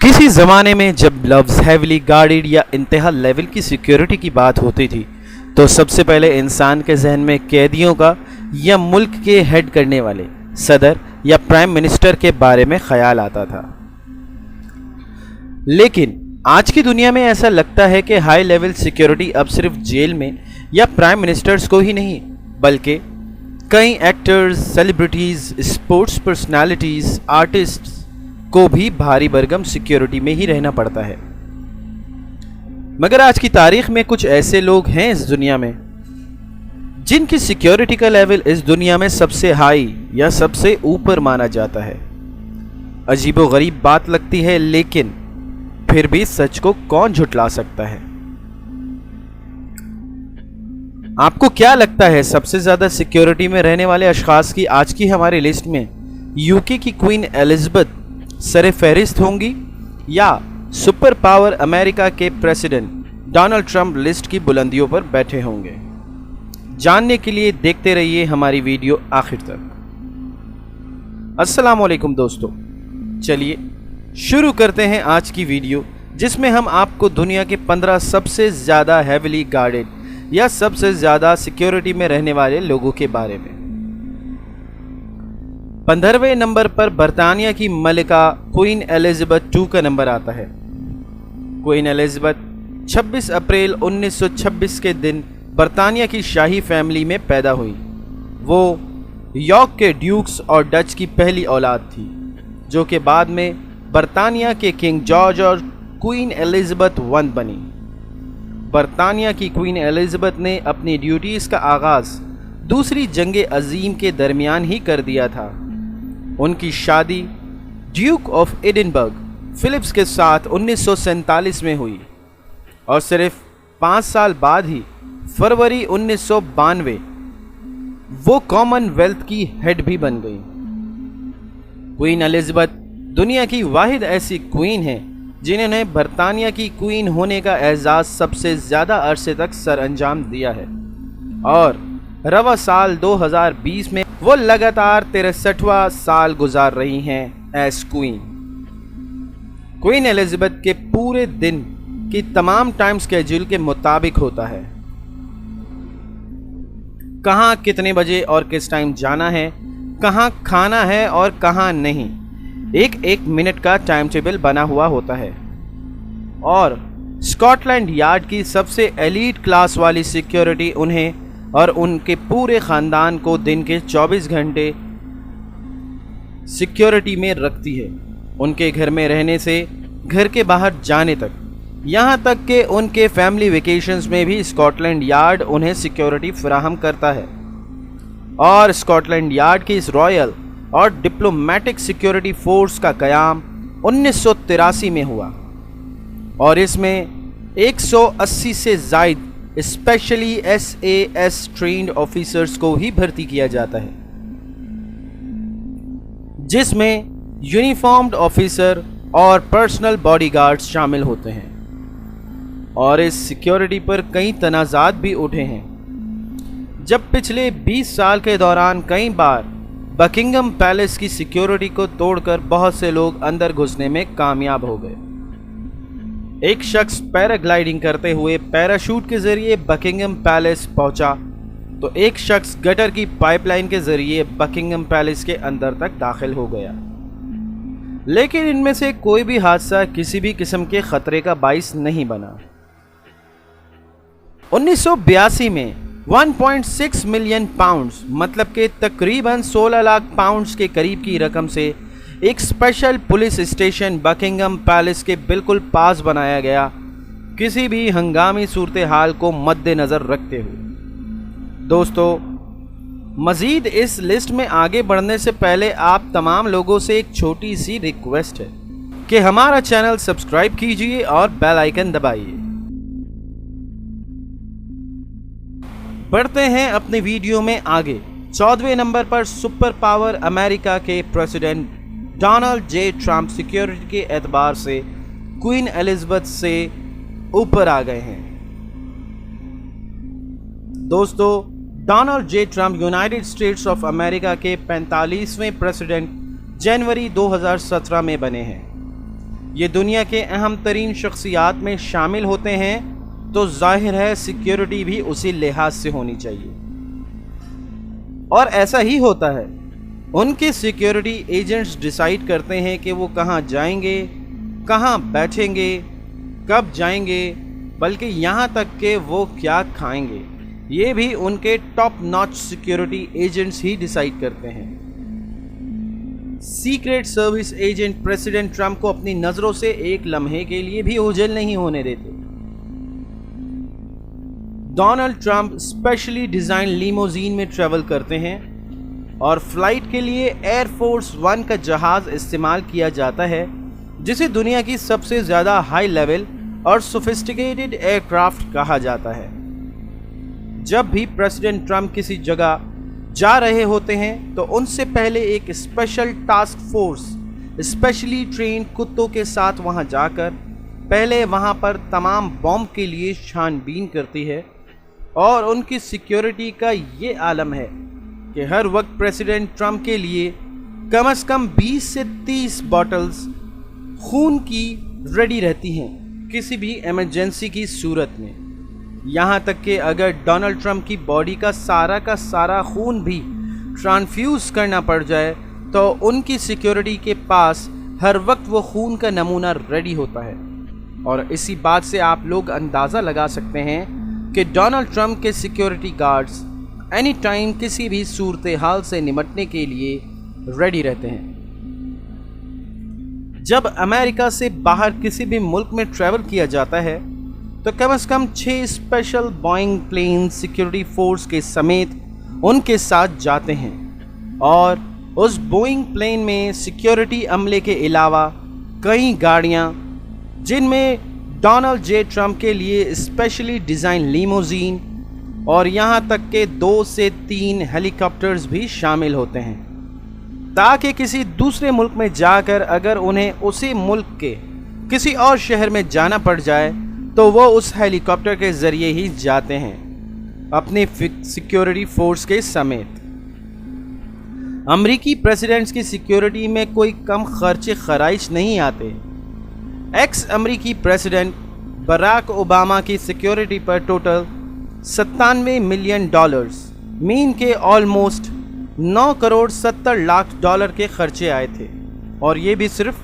کسی زمانے میں جب لفظ ہیویلی گارڈڈ یا انتہا لیول کی سیکیورٹی کی بات ہوتی تھی تو سب سے پہلے انسان کے ذہن میں قیدیوں کا یا ملک کے ہیڈ کرنے والے صدر یا پرائم منسٹر کے بارے میں خیال آتا تھا۔ لیکن آج کی دنیا میں ایسا لگتا ہے کہ ہائی لیول سیکیورٹی اب صرف جیل میں یا پرائم منسٹرز کو ہی نہیں بلکہ کئی actors, celebrities, sports personalities, artists کو بھی بھاری برگم سیکیورٹی میں ہی رہنا پڑتا ہے۔ مگر آج کی تاریخ میں کچھ ایسے لوگ ہیں اس دنیا میں جن کی سیکیورٹی کا لیول اس دنیا میں سب سے ہائی یا سب سے اوپر مانا جاتا ہے۔ عجیب و غریب بات لگتی ہے لیکن پھر بھی سچ کو کون جھٹلا سکتا ہے؟ آپ کو کیا لگتا ہے سب سے زیادہ سیکیورٹی میں رہنے والے اشخاص کی آج کی ہماری لسٹ میں یو کے کی کوئین ایلزبتھ سر فہرست ہوں گی یا سپر پاور امریکہ کے پریزیڈنٹ ڈونلڈ ٹرمپ لسٹ کی بلندیوں پر بیٹھے ہوں گے؟ جاننے کے لیے دیکھتے رہیے ہماری ویڈیو آخر تک۔ السلام علیکم دوستو، چلیے شروع کرتے ہیں آج کی ویڈیو جس میں ہم آپ کو دنیا کے 15 سب سے زیادہ ہیویلی گارڈڈ یا سب سے زیادہ سیکیورٹی میں رہنے والے لوگوں کے بارے میں۔ 15ویں نمبر پر برطانیہ کی ملکہ کوئین ایلزبتھ II کا نمبر آتا ہے۔ کوئین ایلزبتھ 26 اپریل 1926 کے دن برطانیہ کی شاہی فیملی میں پیدا ہوئی۔ وہ یارک کے ڈیوکس اور ڈچ کی پہلی اولاد تھی جو کہ بعد میں برطانیہ کے کنگ جارج اور کوئین ایلزبتھ I بنی۔ برطانیہ کی کوئین ایلزبتھ نے اپنی ڈیوٹیز کا آغاز دوسری جنگ عظیم کے درمیان ہی کر دیا تھا۔ ان کی شادی ڈیوک آف ایڈنبرگ فلپس کے ساتھ 1947 میں ہوئی اور صرف 5 سال بعد ہی فروری 1992 وہ کامن ویلتھ کی ہیڈ بھی بن گئی۔ کوئین ایلزبتھ دنیا کی واحد ایسی کوئین ہے جنہوں نے برطانیہ کی کوئین ہونے کا اعزاز سب سے زیادہ عرصے تک سر انجام دیا ہے، اور رواں سال 2020 میں وہ لگاتار 63واں سال گزار رہی ہیں ایز کوئین۔ کوئین ایلزبتھ کے پورے دن کی تمام ٹائم سکیجول کے مطابق ہوتا ہے۔ کہاں کتنے بجے اور کس ٹائم جانا ہے، کہاں کھانا ہے اور کہاں نہیں، ایک منٹ کا ٹائم ٹیبل بنا ہوا ہوتا ہے، اور اسکاٹ لینڈ یارڈ کی سب سے ایلیٹ کلاس والی سیکیورٹی انہیں اور ان کے پورے خاندان کو دن کے 24 گھنٹے سیکیورٹی میں رکھتی ہے، ان کے گھر میں رہنے سے گھر کے باہر جانے تک، یہاں تک کہ ان کے فیملی ویکیشنز میں بھی اسکاٹ لینڈ یارڈ انہیں سیکیورٹی فراہم کرتا ہے۔ اور اسکاٹ لینڈ یارڈ کی اس رائل اور ڈپلومیٹک سیکیورٹی فورس کا قیام 1983 میں ہوا، اور اس میں 180 سے زائد اسپیشلی SAS ٹرینڈ آفیسرز کو ہی بھرتی کیا جاتا ہے، جس میں یونیفارمڈ آفیسر اور پرسنل باڈی گارڈز شامل ہوتے ہیں۔ اور اس سیکیورٹی پر کئی تنازعات بھی اٹھے ہیں، جب پچھلے 20 سال کے دوران کئی بار بکنگم پیلس کی سیکیورٹی کو توڑ کر بہت سے لوگ اندر گھسنے میں کامیاب ہو گئے۔ ایک شخص پیراگلائیڈنگ کرتے ہوئے پیراشوٹ کے ذریعے بکنگم پیلس پہنچا تو ایک شخص گٹر کی پائپ لائن کے ذریعے بکنگم پیلس کے اندر تک داخل ہو گیا، لیکن ان میں سے کوئی بھی حادثہ کسی بھی قسم کے خطرے کا باعث نہیں بنا۔ 1982 میں 1.6 ملین پاؤنڈز مطلب کہ تقریباً 16 لاکھ پاؤنڈز کے قریب کی رقم سے ایک اسپیشل پولیس اسٹیشن بکنگم پیلس کے بالکل پاس بنایا گیا، کسی بھی ہنگامی صورتحال کو مد نظر رکھتے ہوئے۔ دوستو، مزید اس لسٹ میں آگے بڑھنے سے پہلے آپ تمام لوگوں سے ایک چھوٹی سی ریکویسٹ ہے کہ ہمارا چینل سبسکرائب کیجئے اور بیل آئیکن دبائیے۔ بڑھتے ہیں اپنی ویڈیو میں آگے۔ 14ویں نمبر پر سپر پاور امریکہ کے پریزیڈنٹ ڈونلڈ جے ٹرمپ سیکیورٹی کے اعتبار سے کوئین ایلزبتھ سے اوپر آ گئے ہیں۔ دوستو، Donald J Trump United States of America کے 45ویں پریزیڈنٹ جنوری 2017 میں بنے ہیں۔ یہ دنیا کے اہم ترین شخصیات میں شامل ہوتے ہیں تو ظاہر ہے سیکیورٹی بھی اسی لحاظ سے ہونی چاہیے، اور ایسا ہی ہوتا ہے۔ ان کے سیکیورٹی ایجنٹس ڈیسائیڈ کرتے ہیں کہ وہ کہاں جائیں گے، کہاں بیٹھیں گے، کب جائیں گے، بلکہ یہاں تک کہ وہ کیا کھائیں گے، یہ بھی ان کے ٹاپ ناچ سیکیورٹی ایجنٹس ہی ڈیسائیڈ کرتے ہیں۔ Secret service agent president Trump کو اپنی نظروں سے ایک لمحے کے لیے بھی اوجھل نہیں ہونے دیتے۔ Donald Trump specially design limousine میں ٹریول کرتے ہیں اور فلائٹ کے لیے ایئر فورس ون کا جہاز استعمال کیا جاتا ہے، جسے دنیا کی سب سے زیادہ ہائی لیول اور سوفسٹیکیٹڈ ایئر کرافٹ کہا جاتا ہے۔ جب بھی پریزیڈنٹ ٹرمپ کسی جگہ جا رہے ہوتے ہیں تو ان سے پہلے ایک special task force specially trained کتوں کے ساتھ وہاں جا کر پہلے وہاں پر تمام بومب کے لیے چھان بین کرتی ہے، اور ان کی سیکیورٹی کا یہ عالم ہے کہ ہر وقت پریزیڈنٹ ٹرمپ کے لیے کم از کم 20 سے 30 باٹلز خون کی ریڈی رہتی ہیں کسی بھی ایمرجنسی کی صورت میں۔ یہاں تک کہ اگر ڈونلڈ ٹرمپ کی باڈی کا سارا خون بھی ٹرانسفیوز کرنا پڑ جائے تو ان کی سیکیورٹی کے پاس ہر وقت وہ خون کا نمونہ ریڈی ہوتا ہے، اور اسی بات سے آپ لوگ اندازہ لگا سکتے ہیں کہ ڈونلڈ ٹرمپ کے سیکیورٹی گارڈز اینی ٹائم کسی بھی صورتحال سے نمٹنے کے لیے ریڈی رہتے ہیں۔ جب امریکہ سے باہر کسی بھی ملک میں ٹریول کیا جاتا ہے تو کم از کم 6 special Boeing plane security force کے سمیت ان کے ساتھ جاتے ہیں، اور اس بوئنگ پلین میں سیکیورٹی عملے کے علاوہ کئی گاڑیاں، جن میں ڈونلڈ جے ٹرمپ کے لیے اسپیشلی ڈیزائن لیموزین اور یہاں تک کہ 2 سے 3 ہیلی کاپٹرز بھی شامل ہوتے ہیں، تاکہ کسی دوسرے ملک میں جا کر اگر انہیں اسی ملک کے کسی اور شہر میں جانا پڑ جائے تو وہ اس ہیلی کاپٹر کے ذریعے ہی جاتے ہیں اپنی سیکیورٹی فورس کے سمیت۔ امریکی پریزیڈنٹس کی سیکیورٹی میں کوئی کم خرچ خرائچ نہیں آتے۔ ایکس امریکی پریزیڈنٹ براک اوباما کی سیکیورٹی پر ٹوٹل $97 ملین مین کے آلموسٹ $9.70 کے خرچے آئے تھے، اور یہ بھی صرف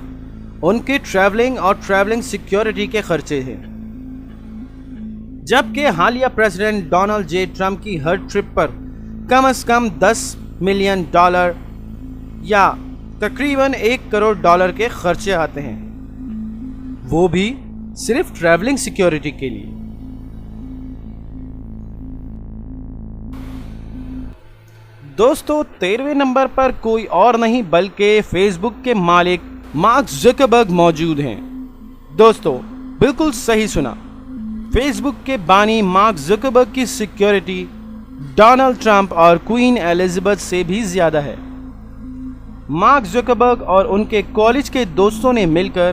ان کے ٹریولنگ سیکیورٹی کے خرچے ہیں۔ جبکہ حالیہ پریزیڈنٹ ڈونلڈ جے ٹرمپ کی ہر ٹرپ پر کم از کم $10 ملین یا تقریباً $1 کروڑ کے خرچے آتے ہیں، وہ بھی صرف ٹریولنگ سیکیورٹی کے لیے۔ دوستو 13ویں نمبر پر کوئی اور نہیں بلکہ فیس بک کے مالک مارک زکربرگ موجود ہیں۔ دوستو بالکل صحیح سنا، فیس بک کے بانی مارک زکربرگ کی سیکیورٹی ڈونلڈ ٹرمپ اور کوئین ایلزابتھ سے بھی زیادہ ہے۔ مارک زکربرگ اور ان کے کالج کے دوستوں نے مل کر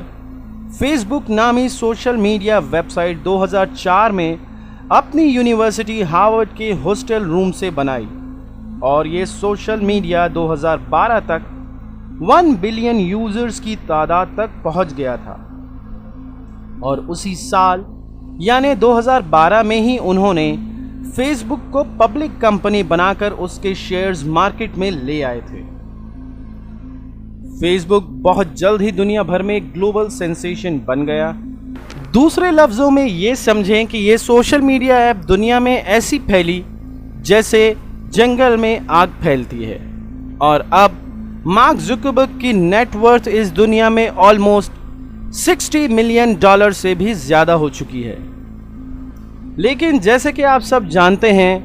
فیس بک نامی سوشل میڈیا ویب سائٹ 2004 میں اپنی یونیورسٹی ہارورڈ کے ہاسٹل روم سے بنائی، اور یہ سوشل میڈیا 2012 تک 1 بلین یوزرز کی تعداد تک پہنچ گیا تھا، اور اسی سال یعنی 2012 میں ہی انہوں نے فیس بک کو پبلک کمپنی بنا کر اس کے شیئرز مارکیٹ میں لے آئے تھے۔ فیس بک بہت جلد ہی دنیا بھر میں ایک گلوبل سینسیشن بن گیا۔ دوسرے لفظوں میں یہ سمجھیں کہ یہ سوشل میڈیا ایپ دنیا میں ایسی پھیلی جیسے جنگل میں آگ پھیلتی ہے، اور اب مارک زکربرگ کی نیٹ ورتھ اس دنیا میں آلموسٹ $60 ملین سے بھی زیادہ ہو چکی ہے۔ لیکن جیسے کہ آپ سب جانتے ہیں،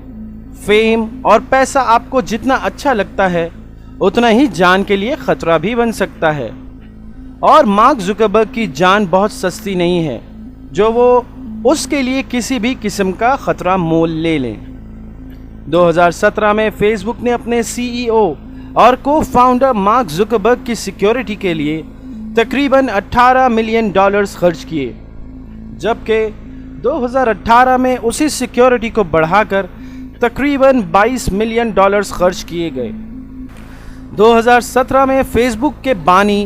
فیم اور پیسہ آپ کو جتنا اچھا لگتا ہے اتنا ہی جان کے لیے خطرہ بھی بن سکتا ہے، اور مارک زکربرگ کی جان بہت سستی نہیں ہے جو وہ اس کے لیے کسی بھی قسم کا خطرہ مول لے لیں۔ 2017 میں فیس بک نے اپنے CEO اور کو فاؤنڈر مارک زکربرگ کی سیکیورٹی کے لیے تقریباً $18 ملین خرچ کیے، جبکہ 2018 میں اسی سیکیورٹی کو بڑھا کر تقریباً $22 ملین خرچ کیے گئے۔ 2017 میں فیس بک کے بانی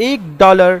$1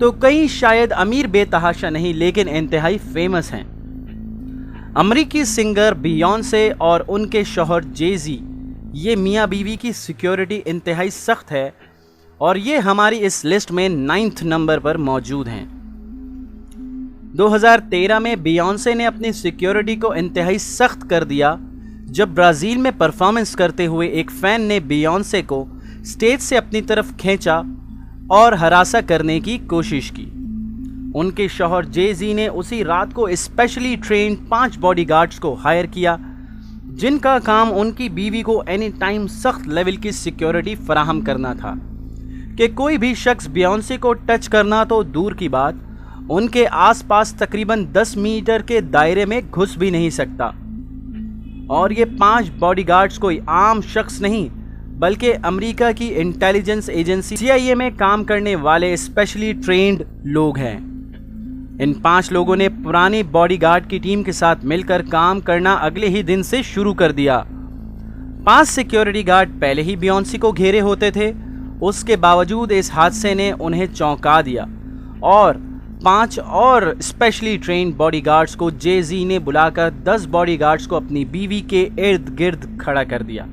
تو کئی شاید امیر بے تحاشا نہیں لیکن انتہائی فیمس ہیں۔ امریکی سنگر بیونسے اور ان کے شوہر جے زی، یہ میاں بیوی کی سیکیورٹی انتہائی سخت ہے اور یہ ہماری اس لسٹ میں 9 نمبر پر موجود ہیں۔ 2013 میں بیونسے نے اپنی سیکیورٹی کو انتہائی سخت کر دیا جب برازیل میں پرفارمنس کرتے ہوئے ایک فین نے بیونسے کو سٹیج سے اپنی طرف کھینچا اور ہراساں کرنے کی کوشش کی۔ ان کے شوہر جے زی نے اسی رات کو اسپیشلی ٹرینڈ 5 باڈی گارڈز کو ہائر کیا جن کا کام ان کی بیوی کو اینی ٹائم سخت لیول کی سیکیورٹی فراہم کرنا تھا کہ کوئی بھی شخص بیونسے کو ٹچ کرنا تو دور کی بات، ان کے آس پاس تقریباً 10 میٹر کے دائرے میں گھس بھی نہیں سکتا۔ اور یہ 5 باڈی گارڈز کوئی عام شخص نہیں بلکہ امریکہ کی انٹیلیجنس ایجنسی CIA میں کام کرنے والے اسپیشلی ٹرینڈ لوگ ہیں۔ ان 5 لوگوں نے پرانی باڈی گارڈ کی ٹیم کے ساتھ مل کر کام کرنا اگلے ہی دن سے شروع کر دیا۔ 5 سیکیورٹی گارڈ پہلے ہی بیونسے کو گھیرے ہوتے تھے، اس کے باوجود اس حادثے نے انہیں چونکا دیا اور 5 اور اسپیشلی ٹرینڈ باڈی گارڈز کو جے زی نے بلا کر 10 باڈی گارڈز کو اپنی بیوی کے ارد گرد کھڑا کر دیا۔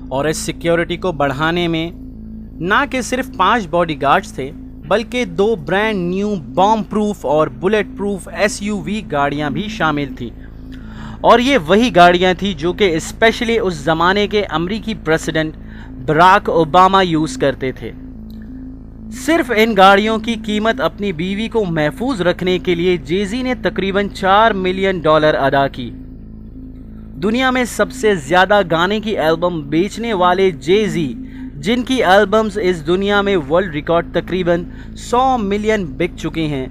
اور اس سیکیورٹی کو بڑھانے میں نہ کہ صرف 5 باڈی گارڈز تھے بلکہ 2 برانڈ نیو بام پروف اور بلیٹ پروف SUV گاڑیاں بھی شامل تھیں، اور یہ وہی گاڑیاں تھیں جو کہ اسپیشلی اس زمانے کے امریکی پریزیڈنٹ براک اوباما یوز کرتے تھے۔ صرف ان گاڑیوں کی قیمت اپنی بیوی کو محفوظ رکھنے کے لیے جے زی نے تقریباً $4 ملین ادا کی۔ دنیا میں سب سے زیادہ گانے کی البم بیچنے والے جے زی، جن کی البمز اس دنیا میں ورلڈ ریکارڈ تقریباً 100 ملین بک چکے ہیں،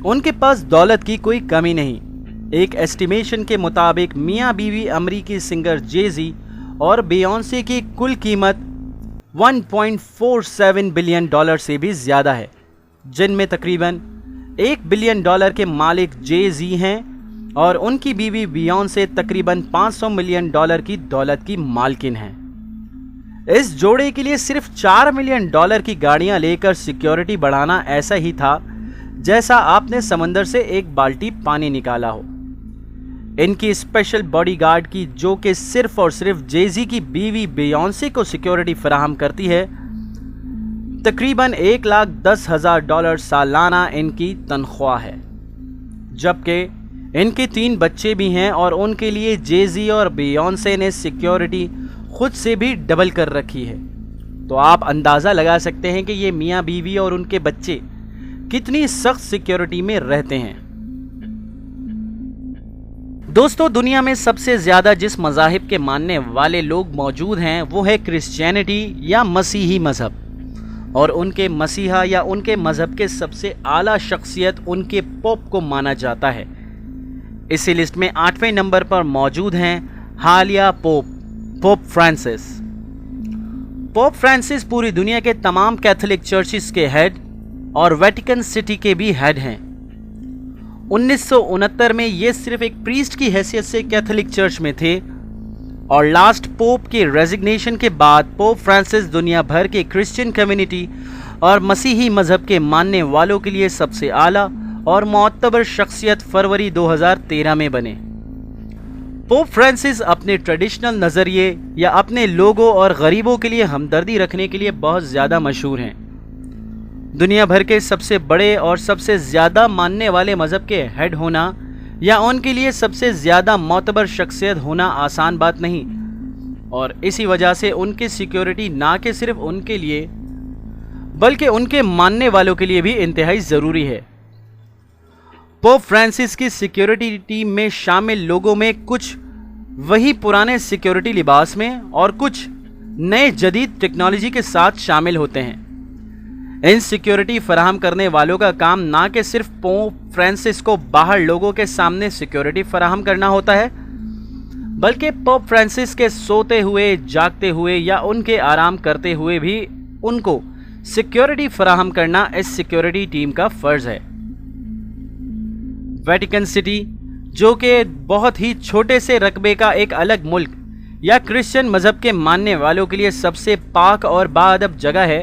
ان کے پاس دولت کی کوئی کمی نہیں۔ ایک ایسٹیمیشن کے مطابق میاں بیوی امریکی سنگر جے زی اور بیونسے کی کل قیمت $1.47 بلین سے بھی زیادہ ہے، جن میں تقریباً $1 بلین کے مالک جے زی ہیں اور ان کی بیوی بیونسے تقریباً $500 ملین کی دولت کی مالکن ہیں۔ اس جوڑے کے لیے صرف $4 ملین کی گاڑیاں لے کر سیکیورٹی بڑھانا ایسا ہی تھا جیسا آپ نے سمندر سے ایک بالٹی پانی نکالا ہو۔ ان کی اسپیشل باڈی گارڈ کی جو کہ صرف اور صرف جے زی کی بیوی بیونسے کو سیکیورٹی فراہم کرتی ہے، تقریباً $1,10,000 سالانہ ان کی تنخواہ ہے، جبکہ ان کے 3 بچے بھی ہیں اور ان کے لیے جے زی اور بیونسے نے سیکیورٹی خود سے بھی ڈبل کر رکھی ہے۔ تو آپ اندازہ لگا سکتے ہیں کہ یہ میاں بیوی اور ان کے بچے کتنی سخت سیکیورٹی میں رہتے ہیں۔ دوستو، دنیا میں سب سے زیادہ جس مذاہب کے ماننے والے لوگ موجود ہیں وہ ہے کرسچینٹی یا مسیحی مذہب، اور ان کے مسیحا یا ان کے مذہب کے سب سے اعلیٰ شخصیت ان کے پوپ کو مانا جاتا ہے۔ اسی لسٹ میں 8ویں نمبر پر موجود ہیں حالیہ پوپ فرانسس۔ پوپ فرانسس پوری دنیا کے تمام کیتھولک چرچز کے ہیڈ اور ویٹیکن سٹی کے بھی ہیڈ ہیں۔ 1969 میں یہ صرف ایک پریسٹ کی حیثیت سے کیتھولک چرچ میں تھے، اور لاسٹ پوپ کے ریزگنیشن کے بعد پوپ فرانسس دنیا بھر کے کرسچین کمیونٹی اور مسیحی مذہب کے ماننے والوں کے لیے سب سے اعلیٰ اور معتبر شخصیت فروری 2013 میں بنے۔ پوپ فرانسس اپنے ٹریڈیشنل نظریے یا اپنے لوگوں اور غریبوں کے لیے ہمدردی رکھنے کے لیے بہت زیادہ مشہور ہیں۔ دنیا بھر کے سب سے بڑے اور سب سے زیادہ ماننے والے مذہب کے ہیڈ ہونا یا ان کے لیے سب سے زیادہ معتبر شخصیت ہونا آسان بات نہیں، اور اسی وجہ سے ان کی سیکیورٹی نہ کہ صرف ان کے لیے بلکہ ان کے ماننے والوں کے لیے بھی انتہائی ضروری ہے۔ پوپ فرانسس کی سیکیورٹی ٹیم میں شامل لوگوں میں کچھ وہی پرانے سیکیورٹی لباس میں اور کچھ نئے جدید ٹیکنالوجی کے ساتھ شامل ہوتے ہیں۔ ان سیکیورٹی فراہم کرنے والوں کا کام نہ کہ صرف پوپ فرانسس کو باہر لوگوں کے سامنے سیکیورٹی فراہم کرنا ہوتا ہے، بلکہ پوپ فرانسس کے سوتے ہوئے، جاگتے ہوئے یا ان کے آرام کرتے ہوئے بھی ان کو سیکیورٹی فراہم کرنا اس سیکیورٹی ٹیم کا فرض ہے۔ ویٹیکن سٹی، جو کہ بہت ہی چھوٹے سے رقبے کا ایک الگ ملک یا کرسچین مذہب کے ماننے والوں کے لیے سب سے پاک اور باادب جگہ ہے،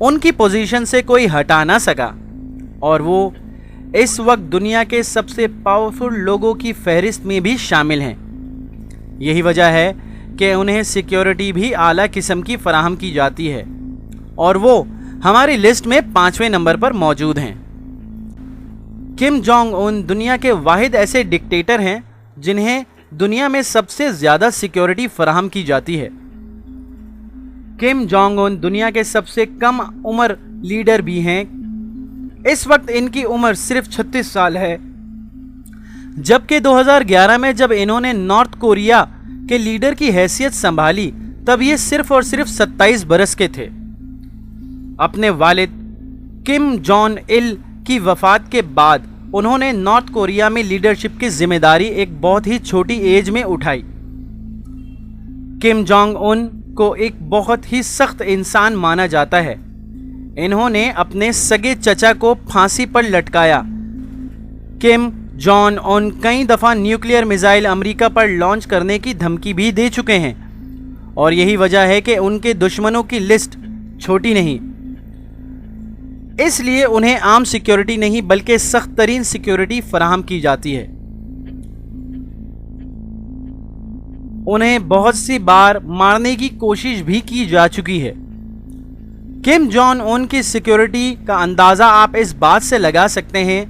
ان کی پوزیشن سے کوئی ہٹا نہ سکا اور وہ اس وقت دنیا کے سب سے پاورفل لوگوں کی فہرست میں بھی شامل ہیں۔ یہی وجہ ہے کہ انہیں سیکیورٹی بھی اعلیٰ قسم کی فراہم کی جاتی ہے اور وہ ہماری لسٹ میں 5ویں نمبر پر موجود ہیں۔ کم جونگ ان دنیا کے واحد ایسے ڈکٹیٹر ہیں جنہیں دنیا میں سب سے زیادہ سیکیورٹی فراہم کی جاتی ہے۔ کم جونگ ان دنیا کے سب سے کم عمر لیڈر بھی ہیں۔ اس وقت ان کی عمر صرف 36 سال ہے، جبکہ 2011 میں جب انہوں نے نارتھ کوریا کے لیڈر کی حیثیت سنبھالی تب یہ صرف اور صرف 27 برس کے تھے۔ اپنے والد کم جون ال کی وفات کے بعد انہوں نے نارتھ کوریا میں لیڈرشپ کی ذمہ داری ایک بہت ہی چھوٹی ایج میں اٹھائی۔ کم جونگ ان کو ایک بہت ہی سخت انسان مانا جاتا ہے۔ انہوں نے اپنے سگے چچا کو پھانسی پر لٹکایا۔ کم جون ان کئی دفعہ نیوکلیئر میزائل امریکہ پر لانچ کرنے کی دھمکی بھی دے چکے ہیں اور یہی وجہ ہے کہ ان کے دشمنوں کی لسٹ چھوٹی نہیں۔ اس لیے انہیں عام سیکیورٹی نہیں بلکہ سخت ترین سیکیورٹی فراہم کی جاتی ہے۔ انہیں بہت سی بار مارنے کی کوشش بھی کی جا چکی ہے۔ کم جون ان کی سیکیورٹی کا اندازہ آپ اس بات سے لگا سکتے ہیں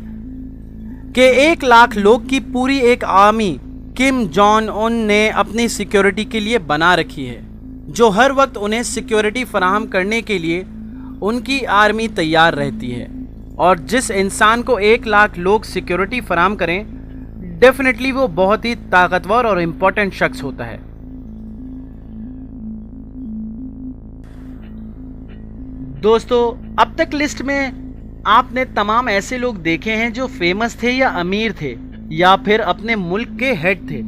کہ 1 لاکھ لوگ کی پوری ایک آرمی کم جون ان نے اپنی سیکیورٹی کے لیے بنا رکھی ہے، جو ہر وقت انہیں سیکیورٹی فراہم کرنے کے لیے ان کی آرمی تیار رہتی ہے، اور جس انسان کو 1 لاکھ لوگ سیکیورٹی فراہم کریں ڈیفینیٹلی وہ بہت ہی طاقتور اور امپورٹنٹ شخص ہوتا ہے۔ دوستو، اب تک لسٹ میں آپ نے تمام ایسے لوگ دیکھے ہیں جو فیمس تھے یا امیر تھے یا پھر اپنے ملک کے ہیڈ تھے،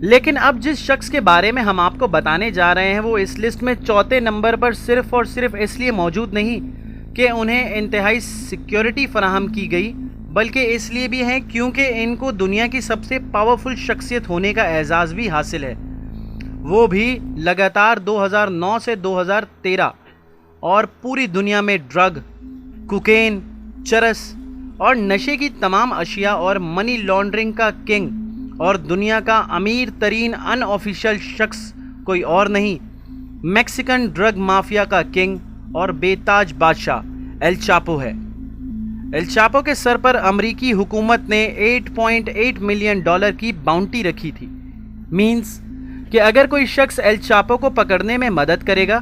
لیکن اب جس شخص کے بارے میں ہم آپ کو بتانے جا رہے ہیں وہ اس لسٹ میں 4تھے نمبر پر صرف اور صرف اس لیے موجود نہیں کہ انہیں انتہائی سیکیورٹی فراہم کی گئی، بلکہ اس لیے بھی ہیں کیونکہ ان کو دنیا کی سب سے پاورفل شخصیت ہونے کا اعزاز بھی حاصل ہے، وہ بھی لگاتار 2009 سے 2013، اور پوری دنیا میں ڈرگ، کوکین، چرس اور نشے کی تمام اشیاء اور منی لانڈرنگ کا کنگ اور دنیا کا امیر ترین ان آفیشیل شخص کوئی اور نہیں، میکسیکن ڈرگ مافیا کا کنگ اور بے تاج بادشاہ ایل چاپو ہے۔ ایل چاپو کے سر پر امریکی حکومت نے $8.8 ملین کی باؤنٹی رکھی تھی، مینز کہ اگر کوئی شخص ایل چاپو کو پکڑنے میں مدد کرے گا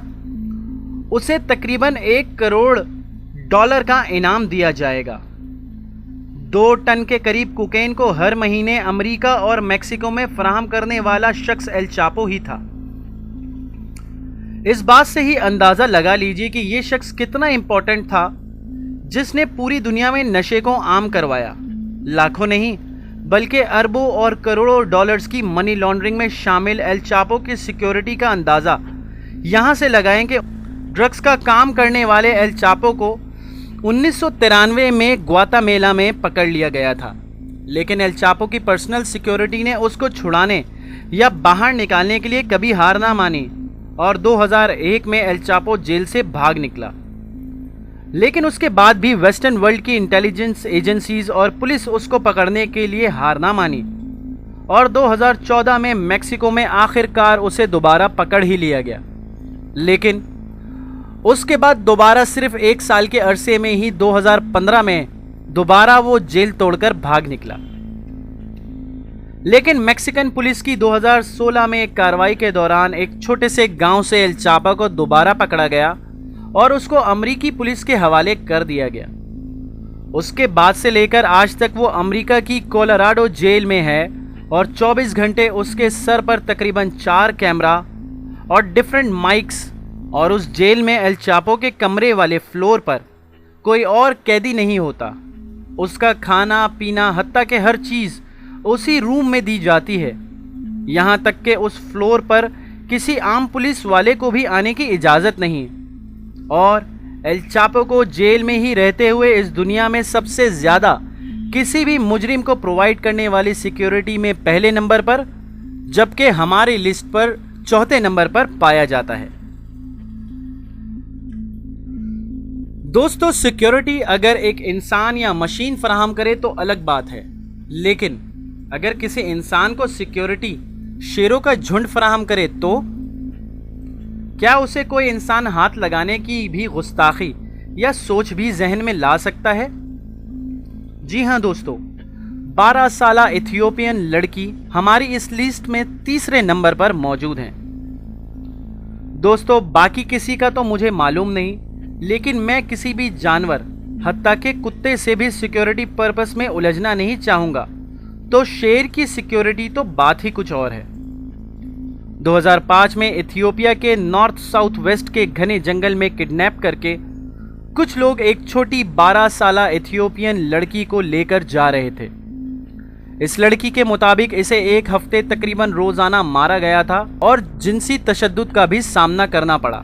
اسے تقریباً $1 کروڑ کا انعام دیا جائے گا۔ 2 ٹن کے قریب کوکین کو ہر مہینے امریکہ اور میکسیکو میں فراہم کرنے والا شخص ایل چاپو ہی تھا۔ اس بات سے ہی اندازہ لگا لیجئے کہ یہ شخص کتنا امپورٹنٹ تھا جس نے پوری دنیا میں نشے کو عام کروایا، لاکھوں نہیں بلکہ اربوں اور کروڑوں ڈالرز کی منی لانڈرنگ میں شامل ایل چاپو کی سیکیورٹی کا اندازہ یہاں سے لگائیں کہ ڈرگز کا کام کرنے والے ایل چاپو کو 1993 میں گواتا میں پکڑ لیا گیا تھا، لیکن ایل چاپو کی پرسنل سیکیورٹی نے اس کو چھڑانے یا باہر نکالنے کے لیے کبھی ہار نہ مانی، اور 2001 میں ایل چاپو جیل سے بھاگ نکلا، لیکن اس کے بعد بھی ویسٹرن ورلڈ کی انٹیلیجنس ایجنسیز اور پولیس اس کو پکڑنے کے لیے ہار نہ مانی، اور 2014 میں میکسیکو میں آخر کار اسے دوبارہ پکڑ ہی لیا گیا، لیکن اس کے بعد دوبارہ صرف 1 سال کے عرصے میں ہی 2015 میں دوبارہ وہ جیل توڑ کر بھاگ نکلا۔ لیکن میکسیکن پولیس کی 2016 میں ایک کارروائی کے دوران ایک چھوٹے سے گاؤں سے ایل چاپو کو دوبارہ پکڑا گیا اور اس کو امریکی پولیس کے حوالے کر دیا گیا۔ اس کے بعد سے لے کر آج تک وہ امریکہ کی کولوراڈو جیل میں ہے اور 24 گھنٹے اس کے سر پر تقریباً 4 کیمرہ اور ڈیفرنٹ مائکس، اور اس جیل میں ایل چاپو کے کمرے والے فلور پر کوئی اور قیدی نہیں ہوتا۔ اس کا کھانا پینا حتیٰ کہ ہر چیز اسی روم میں دی جاتی ہے، یہاں تک کہ اس فلور پر کسی عام پولیس والے کو بھی آنے کی اجازت نہیں، اور ایل چاپو کو جیل میں ہی رہتے ہوئے اس دنیا میں سب سے زیادہ کسی بھی مجرم کو پرووائڈ کرنے والی سیکیورٹی میں پہلے نمبر پر، جبکہ ہماری لسٹ پر 4تھے نمبر پر پایا جاتا ہے۔ دوستو سیکیورٹی اگر ایک انسان یا مشین فراہم کرے تو الگ بات ہے، لیکن اگر کسی انسان کو سیکیورٹی شیروں کا جھنڈ فراہم کرے تو کیا اسے کوئی انسان ہاتھ لگانے کی بھی گستاخی یا سوچ بھی ذہن میں لا سکتا ہے؟ جی ہاں دوستو، 12 سالہ ایتھیوپین لڑکی ہماری اس لسٹ میں تیسرے نمبر پر موجود ہیں۔ دوستو باقی کسی کا تو مجھے معلوم نہیں، لیکن میں کسی بھی جانور حتیٰ کہ کتے سے بھی سیکیورٹی پرپس میں الجھنا نہیں چاہوں گا، تو شیر کی سیکیورٹی تو بات ہی کچھ اور ہے۔ 2005 میں ایتھیوپیا کے نارتھ ساؤتھ ویسٹ کے گھنے جنگل میں کڈنیپ کر کے کچھ لوگ ایک چھوٹی 12 سالہ ایتھیوپین لڑکی کو لے کر جا رہے تھے۔ اس لڑکی کے مطابق اسے ایک ہفتے تقریباً روزانہ مارا گیا تھا اور جنسی تشدد کا بھی سامنا کرنا پڑا،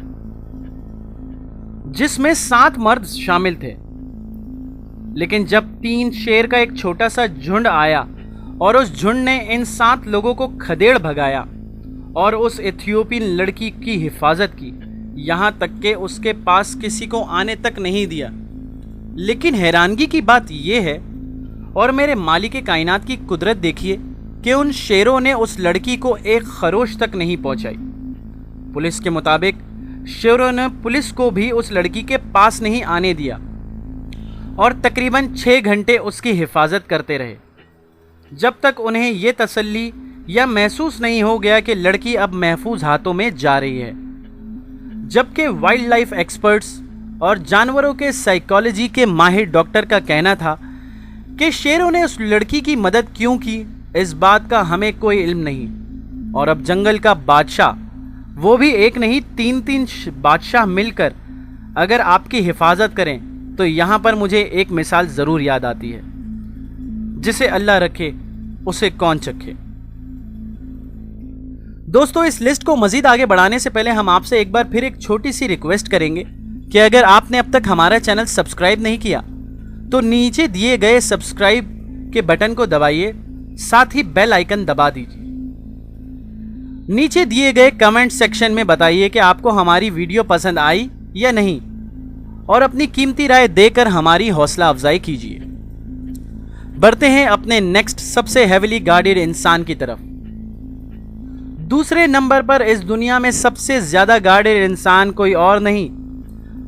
جس میں 7 مرد شامل تھے۔ لیکن جب 3 شیر کا ایک چھوٹا سا جھنڈ آیا اور اس جھنڈ نے ان 7 لوگوں کو کھدیڑ بھگایا اور اس ایتھیوپین لڑکی کی حفاظت کی، یہاں تک کہ اس کے پاس کسی کو آنے تک نہیں دیا۔ لیکن حیرانگی کی بات یہ ہے، اور میرے مالک کائنات کی قدرت دیکھیے، کہ ان شیروں نے اس لڑکی کو ایک خروش تک نہیں پہنچائی۔ پولیس کے مطابق شیروں نے پولیس کو بھی اس لڑکی کے پاس نہیں آنے دیا اور تقریباً 6 گھنٹے اس کی حفاظت کرتے رہے، جب تک انہیں یہ تسلی یا محسوس نہیں ہو گیا کہ لڑکی اب محفوظ ہاتھوں میں جا رہی ہے۔ جبکہ وائلڈ لائف ایکسپرٹس اور جانوروں کے سائیکالوجی کے ماہر ڈاکٹر کا کہنا تھا کہ شیروں نے اس لڑکی کی مدد کیوں کی، اس بات کا ہمیں کوئی علم نہیں۔ اور اب جنگل کا بادشاہ، وہ بھی ایک نہیں 3 بادشاہ مل کر اگر آپ کی حفاظت کریں تو یہاں پر مجھے ایک مثال ضرور یاد آتی ہے، جسے اللہ رکھے اسے کون چکھے۔ دوستو اس لسٹ کو مزید آگے بڑھانے سے پہلے ہم آپ سے ایک بار پھر ایک چھوٹی سی ریکویسٹ کریں گے کہ اگر آپ نے اب تک ہمارا چینل سبسکرائب نہیں کیا تو نیچے دیے گئے سبسکرائب کے بٹن کو دبائیے، ساتھ ہی بیل آئیکن دبا دیجیے۔ نیچے دیے گئے کمنٹ سیکشن میں بتائیے کہ آپ کو ہماری ویڈیو پسند آئی یا نہیں، اور اپنی قیمتی رائے دے کر ہماری حوصلہ افزائی کیجیے۔ بڑھتے ہیں اپنے نیکسٹ سب سے ہیویلی گارڈڈ انسان کی طرف۔ دوسرے نمبر پر اس دنیا میں سب سے زیادہ گارڈڈ انسان کوئی اور نہیں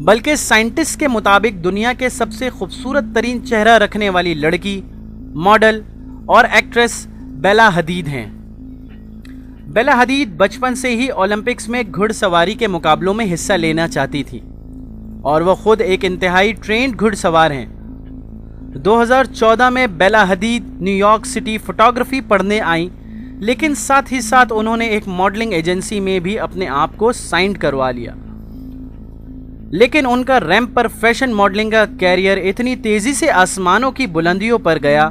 بلکہ سائنٹسٹ کے مطابق دنیا کے سب سے خوبصورت ترین چہرہ رکھنے والی لڑکی، ماڈل اور ایکٹریس بیلا حدید ہیں۔ بیلا حدید بچپن سے ہی اولمپکس میں گھڑ سواری کے مقابلوں میں حصہ لینا چاہتی تھی، اور وہ خود ایک انتہائی ٹرینڈ گھڑ سوار ہیں۔ 2014 میں بیلا حدید نیو یارک سٹی فوٹوگرافی پڑھنے آئیں، لیکن ساتھ ہی ساتھ انہوں نے ایک ماڈلنگ ایجنسی میں بھی اپنے آپ کو سائن کروا لیا۔ لیکن ان کا ریمپ پر فیشن ماڈلنگ کا کیریئر اتنی تیزی سے آسمانوں کی بلندیوں پر گیا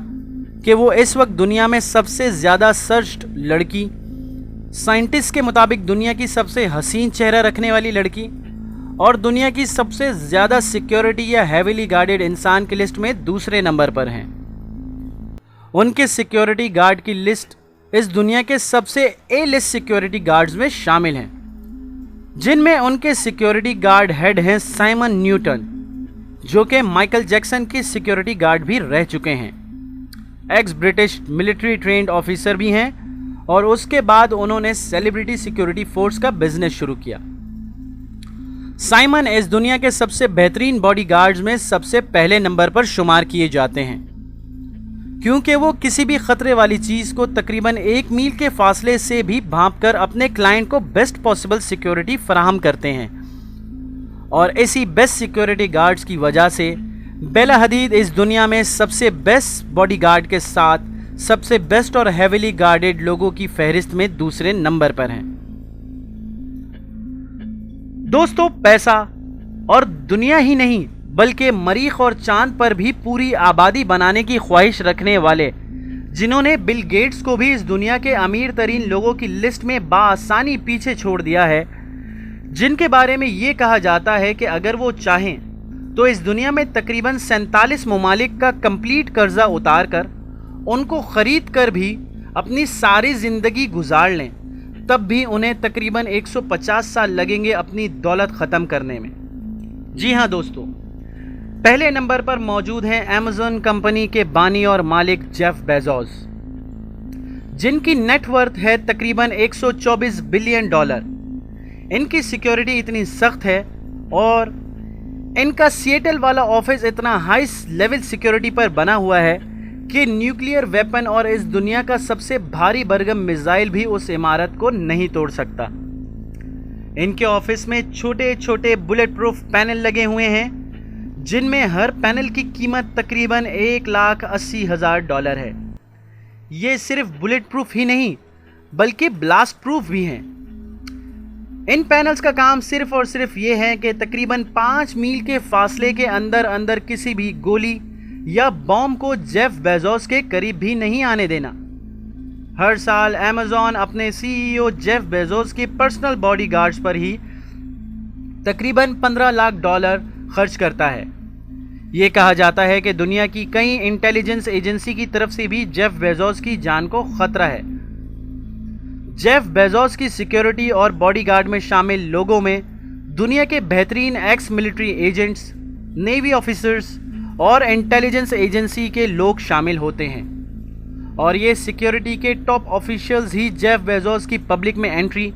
کہ وہ اس وقت دنیا میں سب سے زیادہ سرچڈ لڑکی، سائنٹسٹ کے مطابق دنیا کی سب سے حسین چہرہ رکھنے والی لڑکی، اور دنیا کی سب سے زیادہ سیکیورٹی یا ہیویلی گارڈڈ انسان کی لسٹ میں دوسرے نمبر پر ہیں۔ ان کے سیکیورٹی گارڈ کی لسٹ اس دنیا کے سب سے اے لسٹ سیکیورٹی گارڈز میں شامل ہیں، جن میں ان کے سیکیورٹی گارڈ ہیڈ ہیں سائمن نیوٹن، جو کہ مائیکل جیکسن کی سیکیورٹی گارڈ بھی رہ چکے ہیں، ex British military trained officer بھی ہیں، اور اس کے بعد انہوں نے سیلیبریٹی سیکیورٹی فورس کا بزنس شروع کیا۔ سائمن اس دنیا کے سب سے بہترین باڈی گارڈز میں سب سے پہلے نمبر پر شمار کیے جاتے ہیں، کیونکہ وہ کسی بھی خطرے والی چیز کو تقریباً 1 میل کے فاصلے سے بھی بھانپ کر اپنے کلائنٹ کو بیسٹ پاسبل سیکیورٹی فراہم کرتے ہیں۔ اور اسی بیسٹ سیکیورٹی گارڈز کی وجہ سے بیلا حدید اس دنیا میں سب سے بیسٹ باڈی گارڈ کے ساتھ سب سے بیسٹ اور ہیویلی گارڈڈ لوگوں کی فہرست میں دوسرے نمبر پر ہیں۔ دوستو پیسہ اور دنیا ہی نہیں بلکہ مریخ اور چاند پر بھی پوری آبادی بنانے کی خواہش رکھنے والے، جنہوں نے بل گیٹس کو بھی اس دنیا کے امیر ترین لوگوں کی لسٹ میں بآسانی پیچھے چھوڑ دیا ہے، جن کے بارے میں یہ کہا جاتا ہے کہ اگر وہ چاہیں تو اس دنیا میں تقریباً 47 ممالک کا کمپلیٹ قرضہ اتار کر ان کو خرید کر بھی اپنی ساری زندگی گزار لیں، تب بھی انہیں تقریباً 150 سال لگیں گے اپنی دولت ختم کرنے میں۔ جی ہاں دوستو، پہلے نمبر پر موجود ہیں ایمیزون کمپنی کے بانی اور مالک جیف بیزوس، جن کی نیٹ ورتھ ہے تقریباً $124 بلین۔ ان کی سیکیورٹی اتنی سخت ہے اور ان کا سیٹل والا آفس اتنا ہائی لیول سیکیورٹی پر بنا ہوا ہے کہ نیوکلیئر ویپن اور اس دنیا کا سب سے بھاری برگم میزائل بھی اس عمارت کو نہیں توڑ سکتا۔ ان کے آفس میں چھوٹے چھوٹے بلٹ پروف پینل لگے ہوئے ہیں، جن میں ہر پینل کی قیمت تقریباً $1,80,000 ہے۔ یہ صرف بلٹ پروف ہی نہیں بلکہ بلاسٹ پروف بھی ہیں۔ ان پینلز کا کام صرف اور صرف یہ ہے کہ تقریباً 5 میل کے فاصلے کے اندر کسی بھی گولی یا بم کو جیف بیزوس کے قریب بھی نہیں آنے دینا۔ ہر سال ایمیزون اپنے سی ای او جیف بیزوس کی پرسنل باڈی گارڈز پر ہی تقریباً $15 لاکھ خرچ کرتا ہے۔ یہ کہا جاتا ہے کہ دنیا کی کئی انٹیلیجنس ایجنسی کی طرف سے بھی جیف بیزوس کی جان کو خطرہ ہے۔ جیف بیزوس کی سیکیورٹی اور باڈی گارڈ میں شامل لوگوں میں دنیا کے بہترین x military agents, navy officers اور انٹیلیجنس ایجنسی کے لوگ شامل ہوتے ہیں، اور یہ سیکیورٹی کے ٹاپ آفیشلز ہی جیف بیزوس کی پبلک میں انٹری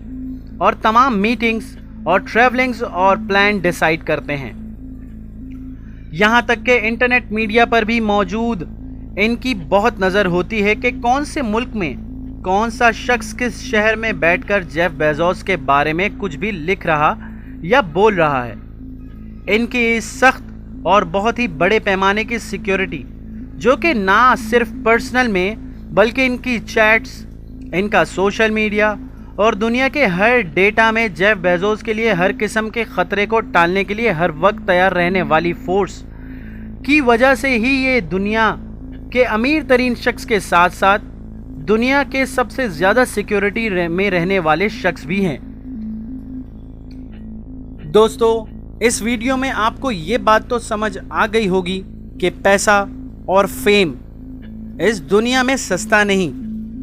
اور تمام میٹنگز اور ٹریولنگز اور پلان ڈیسائیڈ کرتے ہیں۔ یہاں تک کہ انٹرنیٹ میڈیا پر بھی موجود ان کی بہت نظر ہوتی ہے کہ کون سے ملک میں کون سا شخص کس شہر میں بیٹھ کر جیف بیزوس کے بارے میں کچھ بھی لکھ رہا یا بول رہا ہے۔ ان کی اس سخت اور بہت ہی بڑے پیمانے کی سیکیورٹی، جو کہ نہ صرف پرسنل میں بلکہ ان کی چیٹس، ان کا سوشل میڈیا اور دنیا کے ہر ڈیٹا میں جیف بیزوس کے لیے ہر قسم کے خطرے کو ٹالنے کے لیے ہر وقت تیار رہنے والی فورس کی وجہ سے ہی یہ دنیا کے امیر ترین شخص کے ساتھ ساتھ دنیا کے سب سے زیادہ سیکیورٹی میں رہنے والے شخص بھی ہیں۔ دوستو، اس ویڈیو میں آپ کو یہ بات تو سمجھ آ گئی ہوگی کہ پیسہ اور فیم اس دنیا میں سستا نہیں،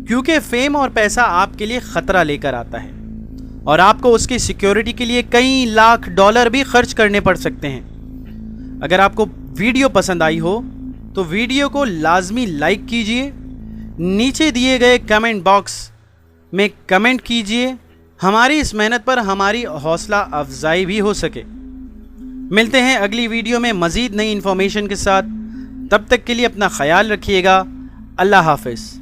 کیونکہ فیم اور پیسہ آپ کے لیے خطرہ لے کر آتا ہے اور آپ کو اس کی سیکیورٹی کے لیے کئی لاکھ ڈالر بھی خرچ کرنے پڑ سکتے ہیں۔ اگر آپ کو ویڈیو پسند آئی ہو تو ویڈیو کو لازمی لائک کیجئے، نیچے دیے گئے کمنٹ باکس میں کمنٹ کیجئے، ہماری اس محنت پر ہماری حوصلہ افزائی بھی ہو سکے۔ ملتے ہیں اگلی ویڈیو میں مزید نئی انفارمیشن کے ساتھ، تب تک کے لیے اپنا خیال رکھیے گا۔ اللہ حافظ۔